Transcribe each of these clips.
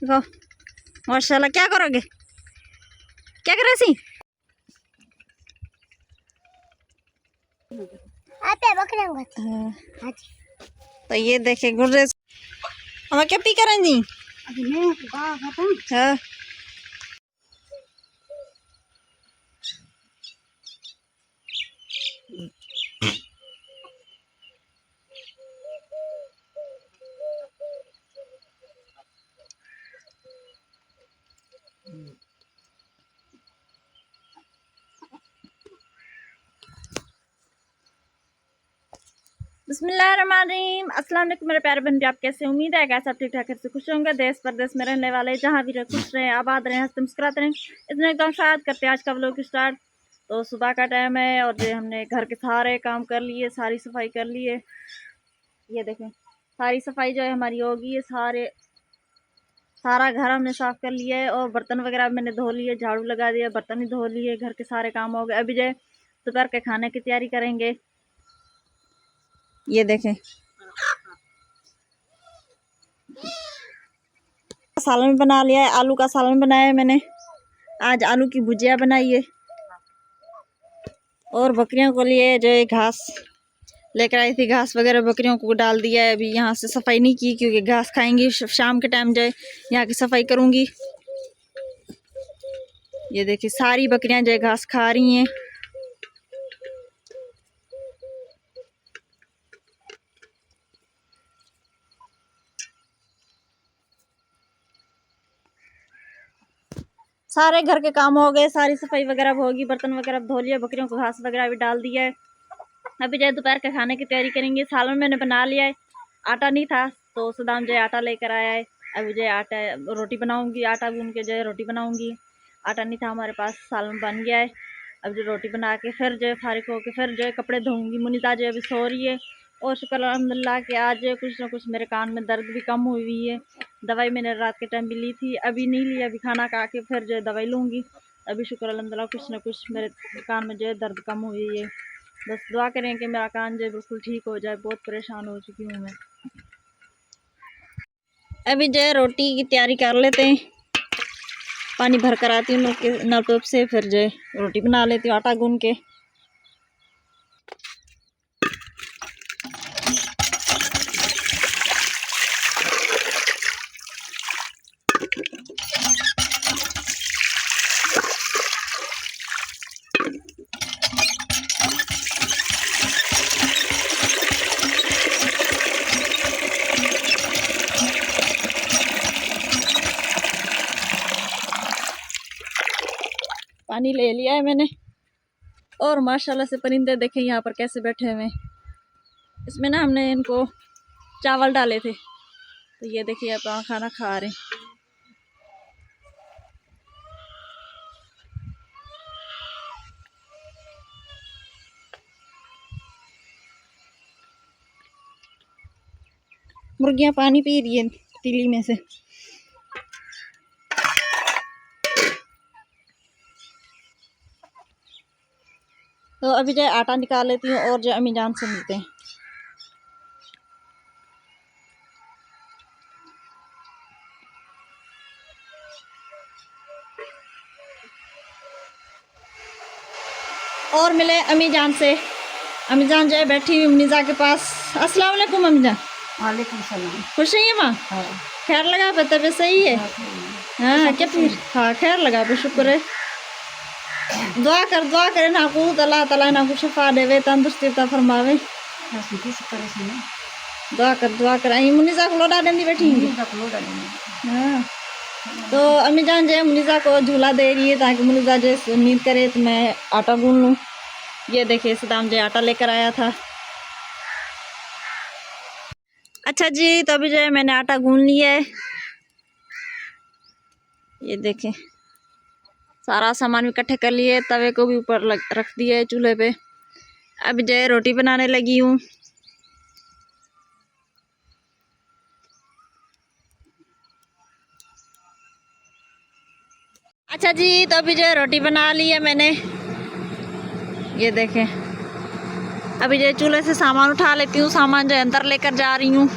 माशाल्लाह। क्या करोगे, क्या करे सी? तो ये देखे गुर्रे हम क्या पी करें जी। हाँ बिस्मिल्लाहिर्रहमानिर्रहीम। अस्सलाम वालेकुम मेरे प्यारे बंदे, आप कैसे? उम्मीद है कैसे आप ठीक ठाक से खुश होंगे। देश परदेश में रहने वाले जहाँ भी रहे खुश रहें, आबाद रहें, हंसते मुस्कुराते रहें। इतने एकदम शायद करते हैं आज का व्लॉग स्टार्ट। तो सुबह का टाइम है और जो हमने घर के सारे काम कर लिए, सारी सफाई कर लिए। ये देखें सारी सफाई जो है हमारी होगी। ये सारा घर हमने साफ कर लिया है और बर्तन वगैरह मैंने धो लिए, झाड़ू लगा दिया, बर्तन भी धो लिए, घर के सारे काम हो गए। अभी जो दोपहर के खाने की तैयारी करेंगे। ये देखें सालन बना लिया है, आलू का सालन बनाया है मैंने। आज आलू की भुजिया बनाई है और बकरियों को लिए जो है घास लेकर आई थी, घास वगैरह बकरियों को डाल दिया है। अभी यहाँ से सफाई नहीं की क्योंकि घास खाएंगी। शाम के टाइम जो है यहाँ की सफाई करूँगी। ये देखिए सारी बकरियां जो है घास खा रही हैं। सारे घर के काम हो गए, सारी सफाई वगैरह होगी, बर्तन वगैरह धो लिया, बकरियों को घास वगैरह भी डाल दिया है। अभी जो है दोपहर के खाने की तैयारी करेंगे। सालन मैंने बना लिया है, आटा नहीं था तो सदाम जो है आटा लेकर आया है। अभी जो है आटा रोटी बनाऊंगी, आटा गूंद के जो है रोटी बनाऊंगी। आटा नहीं था हमारे पास, सालन बन गया है। अब जो रोटी बना के फिर जो है फारिग होकर फिर जो है कपड़े धोऊंगी। मुनीता जो अभी सो रही है और शुक्र अल्हम्दुलिल्लाह कि आज कुछ ना कुछ मेरे कान में दर्द भी कम हुई हुई है। दवाई मैंने रात के टाइम भी ली थी, अभी नहीं ली, अभी खाना खा के फिर जो है दवाई लूँगी। अभी शुक्र अल्हम्दुलिल्लाह कुछ ना कुछ मेरे कान में जो है दर्द कम हुई है। बस दुआ करें कि मेरा कान जो है बिल्कुल ठीक हो जाए, बहुत परेशान हो चुकी हूँ मैं। अभी जो है रोटी की तैयारी कर लेते हैं, पानी भर कर आती हूँ नल पे से, फिर जो है रोटी बना लेती हूँ आटा गूंद के। पानी ले लिया है मैंने और माशाल्लाह से परिंदे देखें यहाँ पर कैसे बैठे हुए हैं। इसमें ना हमने इनको चावल डाले थे तो ये देखिए आप खाना खा रहे हैं। मुर्गियाँ पानी पी रही है पतीली में से। तो अभी जो आटा निकाल लेती हूँ और जो अम्मी जान से मिलते हैं। और मिले अम्मी जान से। अम्मी जान जो है बैठी हुई मुनीजा के पास। अस्सलाम वालेकुम अम्मी जान। वालेकुम सलाम। खुश है माँ? हाँ। खैर लगा पे तबीयत सही है? हाँ क्या फिर? हाँ खैर लगा पे, शुक्र है। दुआ करे ना को अल्लाह ताला ना को शफा देवे, तंदुरुस्ती अता फरमावे। दुआ कर आई मुनीजा को लोडा देंदी बैठी। हाँ तो अम्मी जान जो है मुनीजा को झूला दे रही है ताकि मुनीजा जो नींद करे तो मैं आटा गूंद लूँ। ये देखिए सदाम जो आटा लेकर आया था। अच्छा जी, तो अभी जो है मैंने आटा गूंद लिया है। ये देखें सारा सामान भी इकट्ठे कर लिए, तवे को भी ऊपर रख दिया है चूल्हे पे। अभी जो है रोटी बनाने लगी हूँ। अच्छा जी, तो अभी जो है रोटी बना ली है मैंने। ये देखें अभी जो चूल्हे से सामान उठा लेती हूँ, सामान जो अंदर लेकर जा रही हूँ।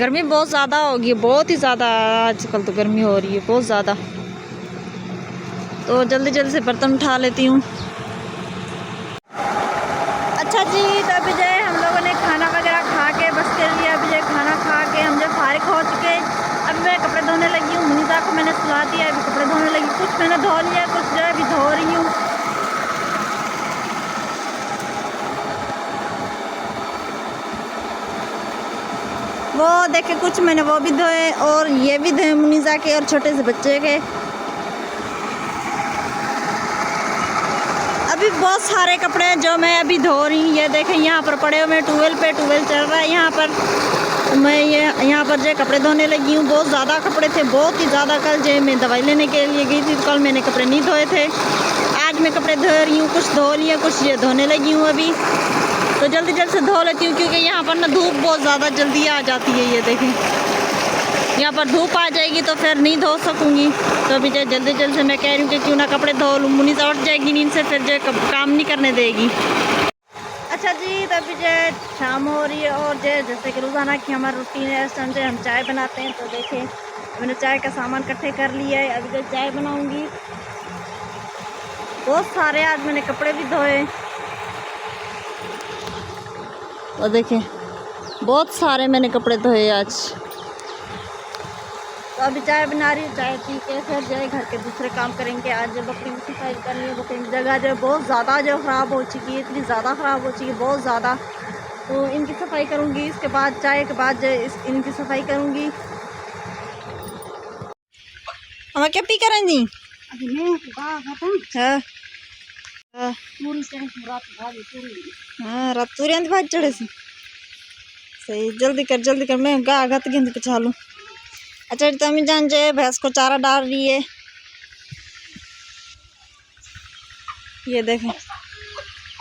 गर्मी बहुत ज़्यादा होगी, बहुत ही ज़्यादा आजकल तो गर्मी हो रही है बहुत ज़्यादा। तो जल्दी जल्दी से बर्तन उठा लेती हूँ। अच्छा जी, तो अभी जो है हम लोगों ने खाना वगैरह खा के बस कर लिया। अभी जो खाना खा के हम जो फारिग हो चुके। अभी मैं कपड़े धोने लगी हूँ। मुनीसा को मैंने सुला दिया, अभी कपड़े धोने लगी। कुछ मैंने धो लिया, कुछ जो है अभी धो रही हूँ। वो देखे कुछ मैंने वो भी धोए और ये भी धोए मुनीसा के और छोटे से बच्चे के। अभी बहुत सारे कपड़े हैं जो मैं अभी धो रही हूँ। ये देखें यहाँ पर पड़े हुए टूवेल पे, टूवेल चल रहा है यहाँ पर। तो मैं ये यहाँ पर जो कपड़े धोने लगी हूँ। बहुत ज़्यादा कपड़े थे, बहुत ही ज़्यादा। कल जो मैं दवाई लेने के लिए गई थी तो कल मैंने कपड़े नहीं धोए थे। आज मैं कपड़े धो रही हूँ, कुछ धो लिए, कुछ ये धोने लगी हूँ अभी। तो जल्दी जल्दी से धो लेती हूँ क्योंकि यहाँ पर ना धूप बहुत ज़्यादा जल्दी आ जाती है। ये देखें यहाँ पर धूप आ जाएगी तो फिर नहीं धो सकूँगी। तो अभी जो जल्दी जल्दी से मैं कह रही हूँ कि क्यों ना कपड़े धो लूँ। मुनीसा उठ जाएगी नींद से, फिर जो काम नहीं करने देगी। अच्छा जी, तो अभी जो शाम हो रही है और जो जैसे कि रोज़ाना की हमारी रूटीन है, इस टाइम से हम चाय बनाते हैं। तो देखें मैंने चाय का सामान इकट्ठे कर लिया है। अभी जो चाय बनाऊँगी। बहुत सारे आज मैंने कपड़े भी धोए और देखें बहुत सारे मैंने कपड़े धोए आज। तो अभी चाय बना रही हूँ, चाय पी के फिर जो है घर के दूसरे काम करेंगे। आज जो बकरी की सफाई करनी है, बकरी की जगह जो बहुत ज़्यादा जो ख़राब हो चुकी है, इतनी ज़्यादा ख़राब हो चुकी है, बहुत ज़्यादा। तो इनकी सफाई करूँगी, इसके बाद चाय के बाद जो इनकी सफाई करूँगी। हम क्या पी करें जी? हाँ, रात तुरंत भाज चढ़े से सही। जल्दी कर मैं गा गत गिंद पछा लूँ। अच्छा तो अम्मी जान जे भैंस को चारा डाल रही है। ये देखें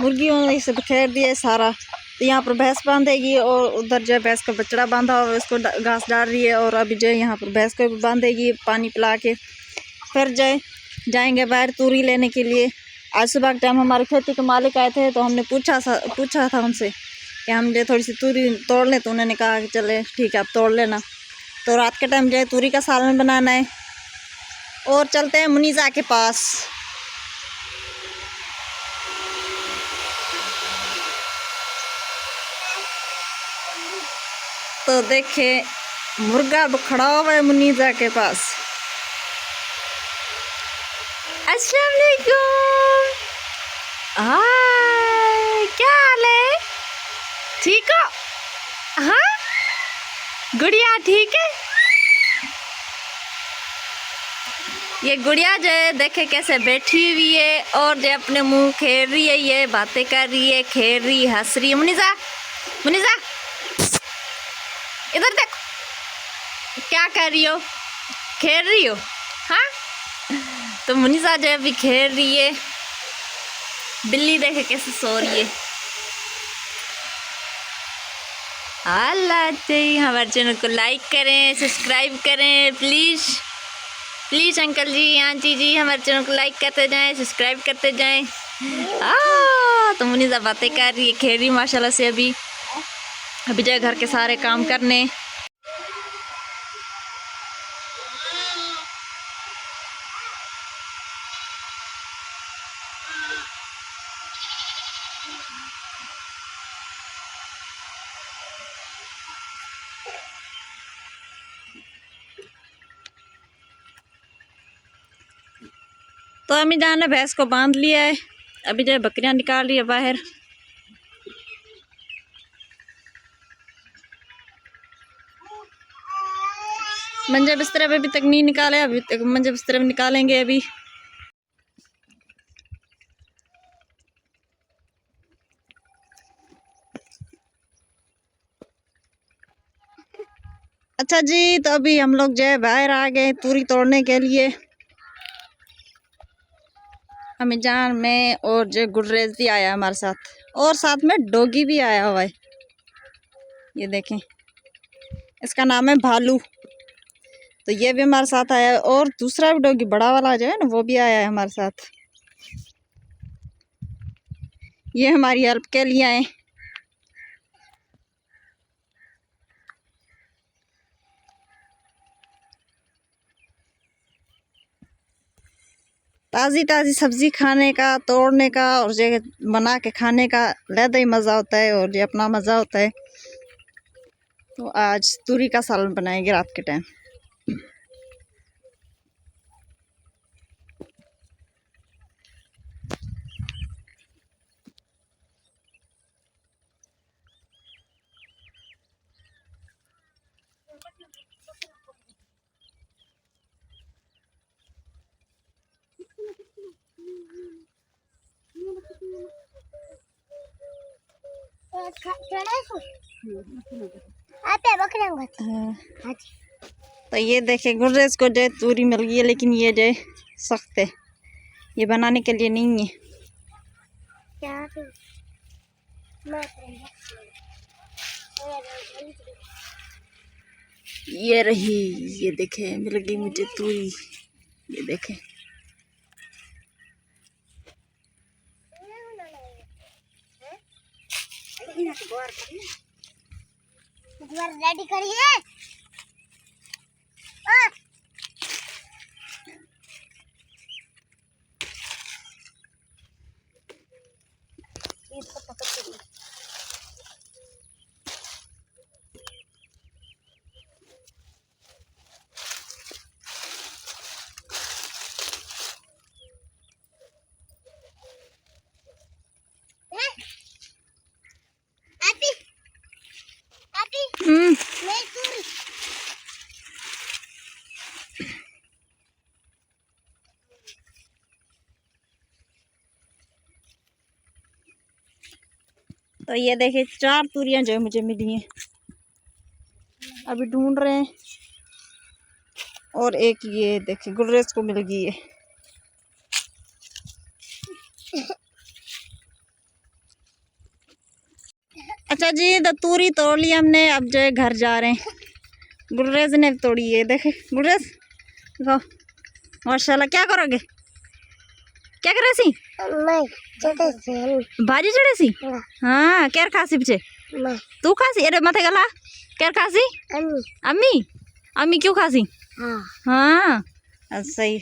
मुर्गियों से बिखेर दिया है सारा। तो यहाँ पर भैंस बांधेगी और उधर जो है भैंस का बछड़ा बांधा हुआ उसको घास डाल रही है। और अभी जो है यहाँ पर भैंस को बांधेगी पानी पिला के। फिर जो है जाएंगे बाहर तूरी लेने के लिए। आज सुबह के टाइम हमारे खेती के मालिक आए थे तो हमने पूछा था उनसे कि हम जो थोड़ी सी तूरी तोड़ लें। तो उन्होंने कहा कि चले ठीक है आप तोड़ लेना। तो रात के टाइम जो है तूरी का सालन बनाना है। और चलते हैं मुनीसा के पास। तो देखे मुर्गा खड़ा हुआ है मुनीसा के पास। अस्सलाम वालेकुम। हाय, क्या हाल है? ठीक हो? हाँ गुड़िया ठीक है? ये गुड़िया जो है देखे कैसे बैठी हुई है और जो अपने मुंह खेल रही है, ये बातें कर रही है, खेल रही है, हंस रही है। मुनीसा मुनीसा इधर देखो क्या कर रही हो, खेल रही हो? हाँ तो मुनीसा जो है अभी खेल रही है। बिल्ली देखे कैसे सो रही है। अल्लाह चाहिए हमारे चैनल को लाइक करें, सब्सक्राइब करें please please. Uncle ji aunty ji हमारे चैनल को लाइक करते जाएं, सब्सक्राइब करते जाएं। तो मुनीसा बातें कर रही है, खेल रही माशाल्लाह से। अभी जाए घर के सारे काम करने। तो अम्मी जान ने भैंस को बांध लिया है। अभी जो बकरियां निकाल रही है बाहर। मंजे बिस्तर अभी तक नहीं निकाले, अभी तक मंजे बिस्तर निकालेंगे अभी। अच्छा जी, तो अभी हम लोग जो है बाहर आ गए तूरी तोड़ने के लिए। अम्मी जान मैं और जो गुर्रेज भी आया हमारे साथ और साथ में डॉगी भी आया हुआ है। ये देखें इसका नाम है भालू। तो ये भी हमारे साथ आया है और दूसरा भी डॉगी बड़ा वाला जो है ना वो भी आया है हमारे साथ। ये हमारी हेल्प के लिए आए। ताज़ी ताज़ी सब्ज़ी खाने का, तोड़ने का और ये बना के खाने का अलग ही मज़ा होता है और ये अपना मज़ा होता है। तो आज तूरी का सालन बनाएंगे रात के टाइम। तो ये देखे गुर्रेज को जो तूरी मिल गई है, लेकिन ये जो सख्त है, ये बनाने के लिए नहीं है। ये रही, ये देखे मिल गई मुझे तूरी, ये देखे। रेडी करिए। तो ये देखिए 4 तूरियां जो है मुझे मिली हैं, अभी ढूंढ रहे हैं। और एक ये देखिए गुर्रेज को मिल गई है। अच्छा जी, तो तूरी तोड़ ली हमने, अब जो है घर जा रहे हैं। गुर्रेज ने तोड़ी है, देखे गुर्रेज देखो माशाल्लाह। क्या करोगे, क्या करे सी भाजी चढ़े सी? हाँ कैर खासी पीछे तू खासी? अरे मथे गला कैर खासी? अम्मी अम्मी क्यों खासी? हाँ सही।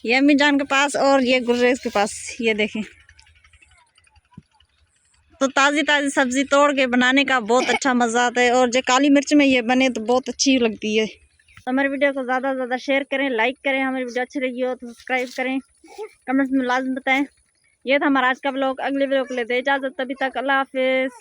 ये अम्मी जान के पास और ये गुर्रेज के पास। ये देखें, तो ताज़ी ताज़ी सब्ज़ी तोड़ के बनाने का बहुत अच्छा मज़ा आता है। और जो काली मिर्च में ये बने तो बहुत अच्छी लगती है। तो हमारे वीडियो को ज़्यादा से ज़्यादा शेयर करें, लाइक करें। हमारी वीडियो अच्छी लगी हो तो सब्सक्राइब करें, कमेंट्स में लाजम बताएं। ये था हमारा आज का व्लॉग। अगले व्लॉग को लेते इजाज़त, तभी तक अल्लाह हाफिज़।